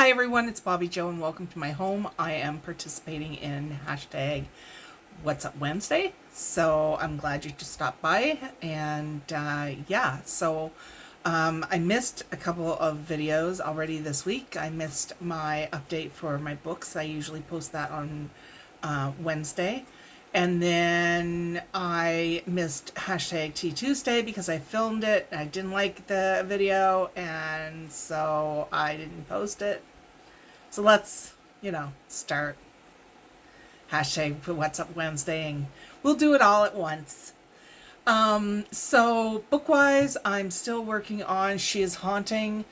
Hi everyone, it's Bobbi-Jo and welcome to my home. I am participating in hashtag What's Up Wednesday, so I'm glad you just stopped by. And I missed a couple of videos already this week. I missed my update for my books. I usually post that on Wednesday. And then I missed hashtag Tea Tuesday because I filmed it. I didn't like the video, and so I didn't post it. So let's, start hashtag What's Up Wednesday, and we'll do it all at once. So book-wise, I'm still working on She Is Haunting.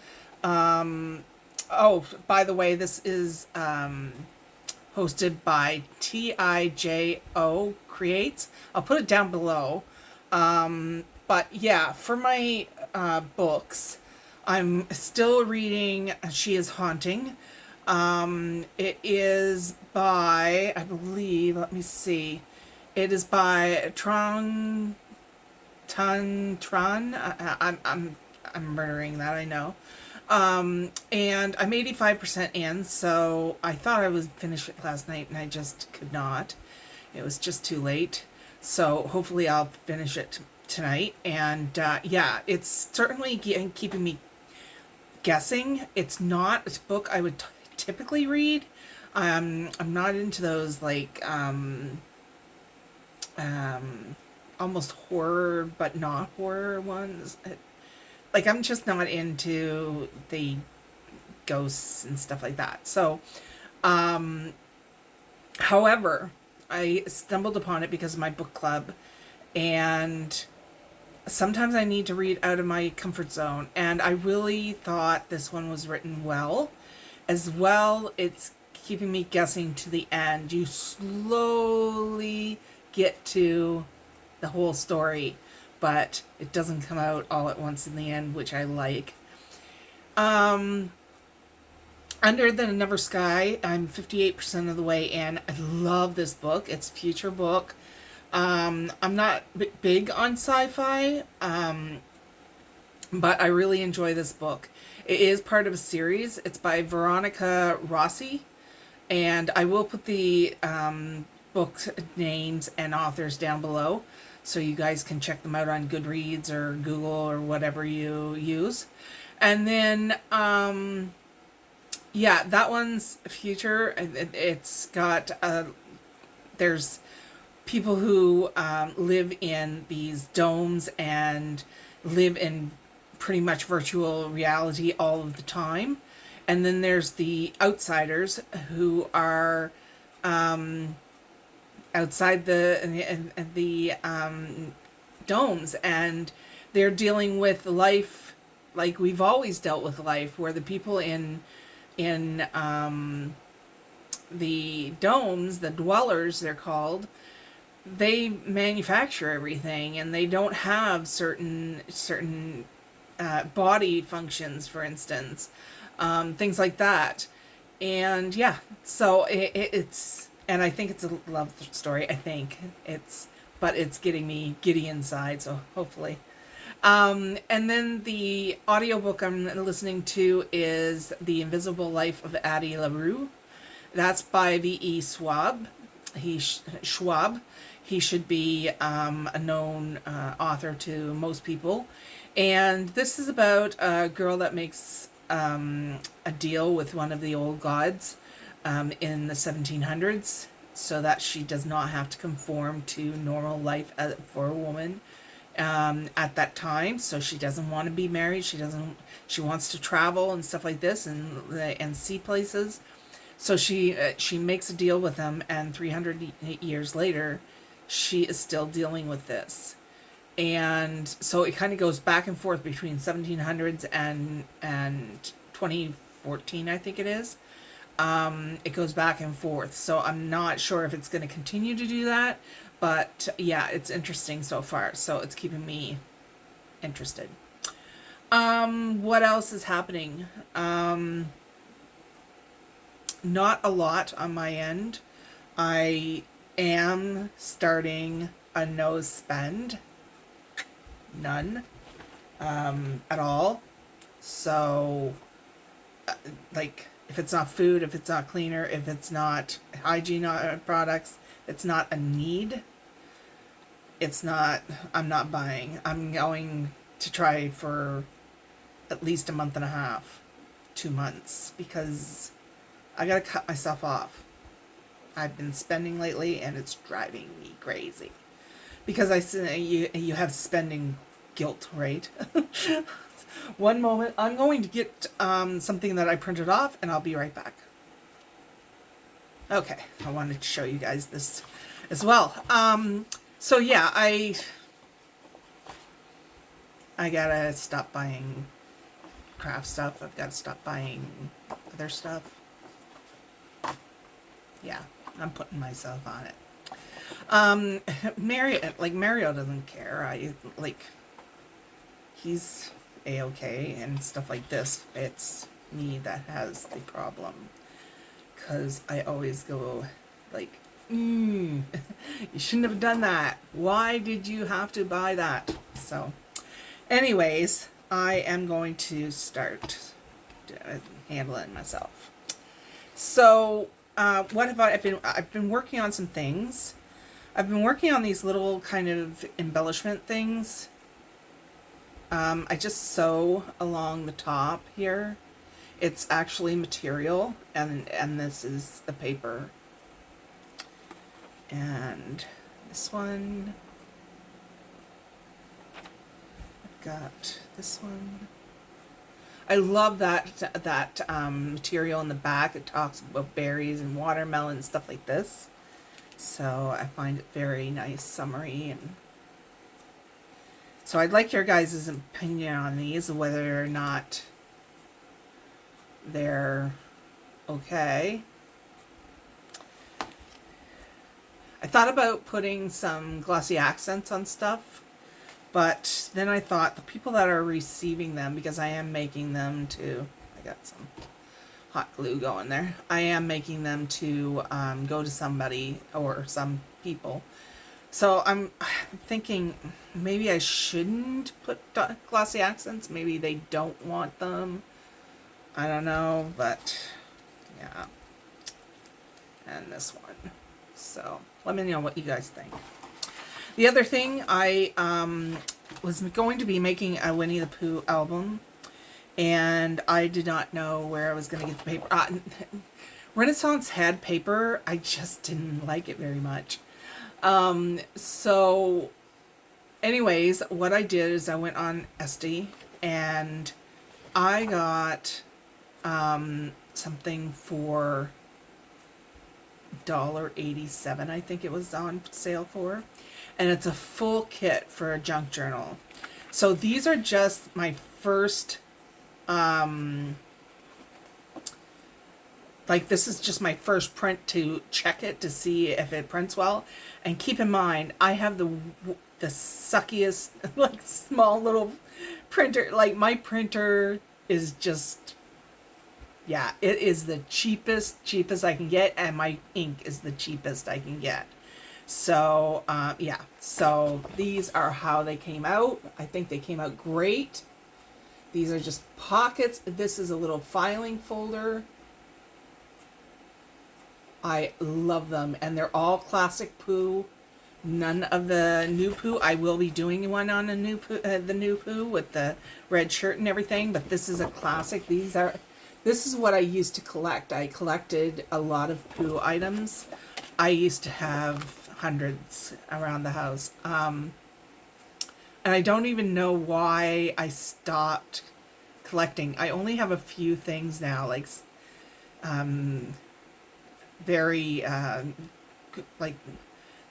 Oh, by the way, this is hosted by T-I-J-O Creates. I'll put it down below. But yeah, for my books, I'm still reading She Is Haunting. It is by, I believe, let me see. It is by Tran. I'm murdering that, I know. And I'm 85% in, so I thought I would finish it last night, and I just could not. It was just too late. So hopefully I'll finish it tonight. And yeah, it's certainly keeping me guessing. It's not a book I would typically read. I'm not into those like almost horror but not horror ones. Like, I'm just not into the ghosts and stuff like that. So, however, I stumbled upon it because of my book club, and sometimes I need to read out of my comfort zone, and I really thought this one was written well. As well, it's keeping me guessing to the end. You slowly get to the whole story, but it doesn't come out all at once in the end, which I like. Under the Never Sky, I'm 58% of the way in. I love this book. It's a future book. I'm not big on sci-fi, but I really enjoy this book. It is part of a series. It's by Veronica Rossi, and I will put the book names and authors down below so you guys can check them out on Goodreads or Google or whatever you use. And then yeah, that one's future. It's got there's people who live in these domes and live in pretty much virtual reality all of the time. And then there's the outsiders who are outside the domes, and they're dealing with life like we've always dealt with life, where the people in the domes, the dwellers they're called, they manufacture everything, and they don't have certain body functions, for instance, things like that. And yeah, so it's, and I think it's a love story. I think but it's getting me giddy inside, so hopefully. And then the audiobook I'm listening to is The Invisible Life of Addie LaRue. That's by V.E. Schwab. Schwab. He should be a known author to most people. And this is about a girl that makes a deal with one of the old gods in the 1700s, so that she does not have to conform to normal life for a woman at that time. So she doesn't want to be married. She wants to travel and stuff like this, and see places. So she makes a deal with him, and 300 years later, she is still dealing with this. And so it kind of goes back and forth between 1700s and 2014, I think it is. It goes back and forth. So I'm not sure if it's going to continue to do that. But yeah, it's interesting so far. So it's keeping me interested. What else is happening? Not a lot on my end. I am starting a no spend. None. At all. So, like, if it's not food, if it's not cleaner, if it's not hygiene products, it's not a need. It's not, I'm not buying. I'm going to try for at least a month and a half, 2 months, because I gotta cut myself off. I've been spending lately and it's driving me crazy. Because I say you have spending guilt, right? One moment, I'm going to get something that I printed off and I'll be right back. Okay, I wanted to show you guys this as well. So yeah, I gotta stop buying craft stuff. I've got to stop buying other stuff. Yeah, I'm putting myself on it. Mario doesn't care. He's a-okay and stuff like this. It's me that has the problem, because I always go like, you shouldn't have done that. Why did you have to buy that? So anyways, I am going to start handling myself. So what have I've been working on some things. I've been working on these little kind of embellishment things. I just sew along the top here. It's actually material, and this is the paper. And this one, I've got this one. I love that material in the back. It talks about berries and watermelon and stuff like this. So I find it very nice, summery, and so I'd like your guys' opinion on these, whether or not they're okay. I thought about putting some glossy accents on stuff, but then I thought the people that are receiving them, because I am making them to, I got some hot glue going there. I am making them to go to somebody or some people. So I'm thinking maybe I shouldn't put glossy accents. Maybe they don't want them. I don't know, but yeah. And this one. So let me know what you guys think. The other thing, I was going to be making a Winnie the Pooh album, and I did not know where I was going to get the paper. Renaissance had paper. I just didn't like it very much. So anyways, what I did is I went on Addie and I got something for $1.87, I think it was on sale for, and it's a full kit for a junk journal. So these are just my first like, this is just my first print to check it to see if it prints well. And keep in mind, I have the suckiest, like, small little printer. Like, my printer is just, yeah, it is the cheapest I can get, and my ink is the cheapest I can get. So, yeah. So, these are how they came out. I think they came out great. These are just pockets. This is a little filing folder. I love them, and they're all classic Pooh. None of the new Pooh. I will be doing one on the new Pooh with the red shirt and everything, but this is a classic. This is what I used to collect. I collected a lot of Pooh items. I used to have hundreds around the house. And I don't even know why I stopped collecting. I only have a few things now, like very like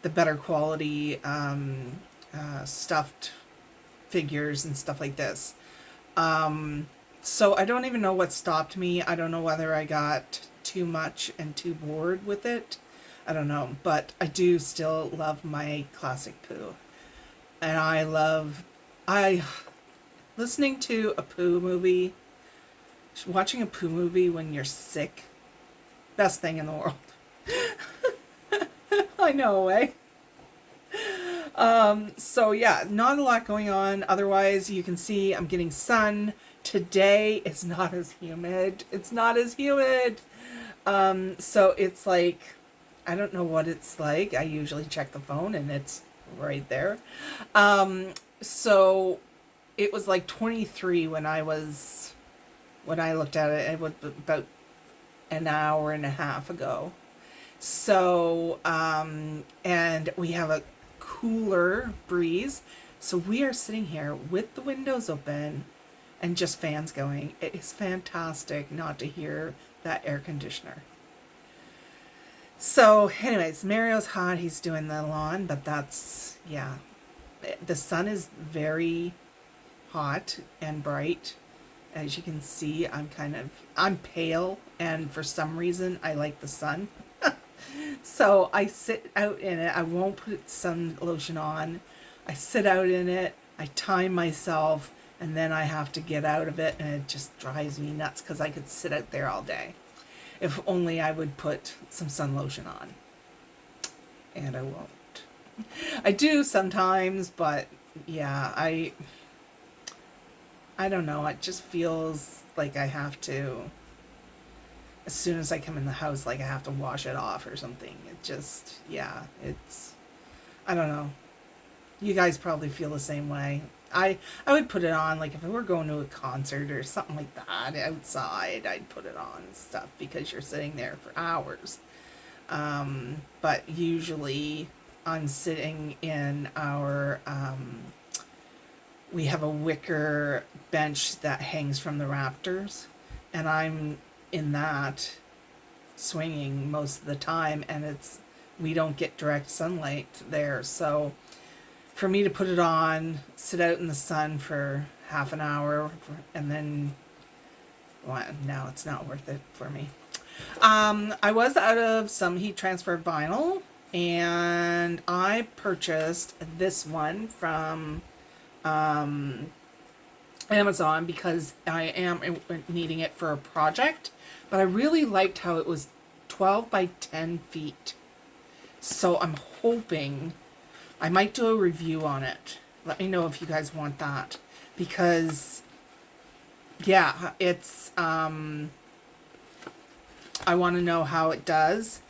the better quality stuffed figures and stuff like this. So I don't even know what stopped me. I don't know whether I got too much and too bored with it. I don't know, but I do still love my classic Pooh. And listening to a Pooh movie, watching a Pooh movie when you're sick, best thing in the world. I know, eh? So yeah, not a lot going on. Otherwise, you can see I'm getting sun Today is not as humid. It's not as humid. So it's like, I don't know what it's like. I usually check the phone and it's right there. So it was like 23 when I looked at it. It was about an hour and a half ago. So, and we have a cooler breeze. So we are sitting here with the windows open and just fans going. It is fantastic not to hear that air conditioner. So anyways, Mario's hot. He's doing the lawn, but that's, yeah. The sun is very hot and bright. As you can see, I'm pale, and for some reason I like the sun. So I sit out in it. I won't put sun lotion on. I sit out in it. I time myself, and then I have to get out of it, and it just drives me nuts because I could sit out there all day. If only I would put some sun lotion on. And I won't. I do sometimes, but yeah, I don't know. It just feels like I have to, as soon as I come in the house, like I have to wash it off or something. It just, yeah, I don't know. You guys probably feel the same way. I would put it on, like if I were going to a concert or something like that outside, I'd put it on and stuff because you're sitting there for hours. But usually I'm sitting in our, we have a wicker bench that hangs from the rafters, and I'm in that swinging most of the time, and we don't get direct sunlight there, so for me to put it on, sit out in the sun for half an hour, and then, well, now it's not worth it for me. I was out of some heat transfer vinyl, and I purchased this one from Amazon because I am needing it for a project, but I really liked how it was 12 by 10 feet. So I'm hoping I might do a review on it. Let me know if you guys want that, because yeah, it's I want to know how it does.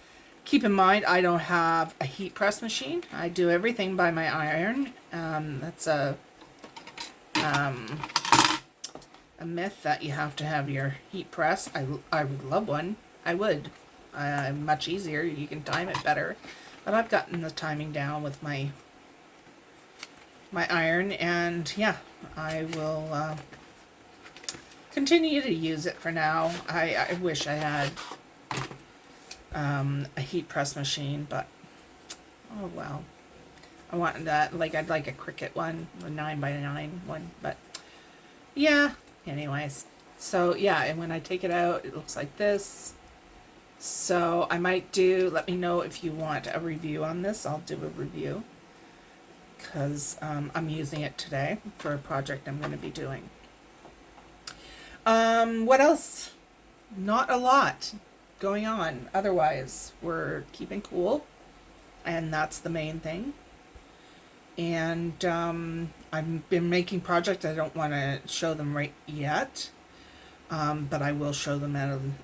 Keep in mind, I don't have a heat press machine. I do everything by my iron. That's a myth that you have to have your heat press. I would love one. I would. Much easier. You can time it better. But I've gotten the timing down with my iron, and yeah, I will continue to use it for now. I wish I had a heat press machine, but oh well. I want that, like, I'd like a Cricut one, a 9x9 one, but yeah, anyways. So yeah, and when I take it out, it looks like this. So I might let me know if you want a review on this. I'll do a review, because I'm using it today for a project I'm going to be doing. What else? Not a lot going on. Otherwise, we're keeping cool, and that's the main thing. And I've been making projects. I don't want to show them right yet, but I will show them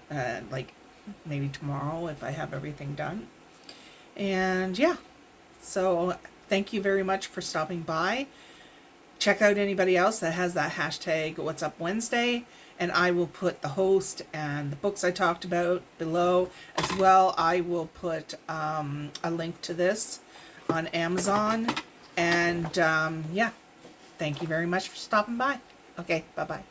at like maybe tomorrow if I have everything done. And yeah, so thank you very much for stopping by. Check out anybody else that has that hashtag What's Up Wednesday, and I will put the host and the books I talked about below as well. I will put a link to this on Amazon. And yeah, thank you very much for stopping by. Okay, bye-bye.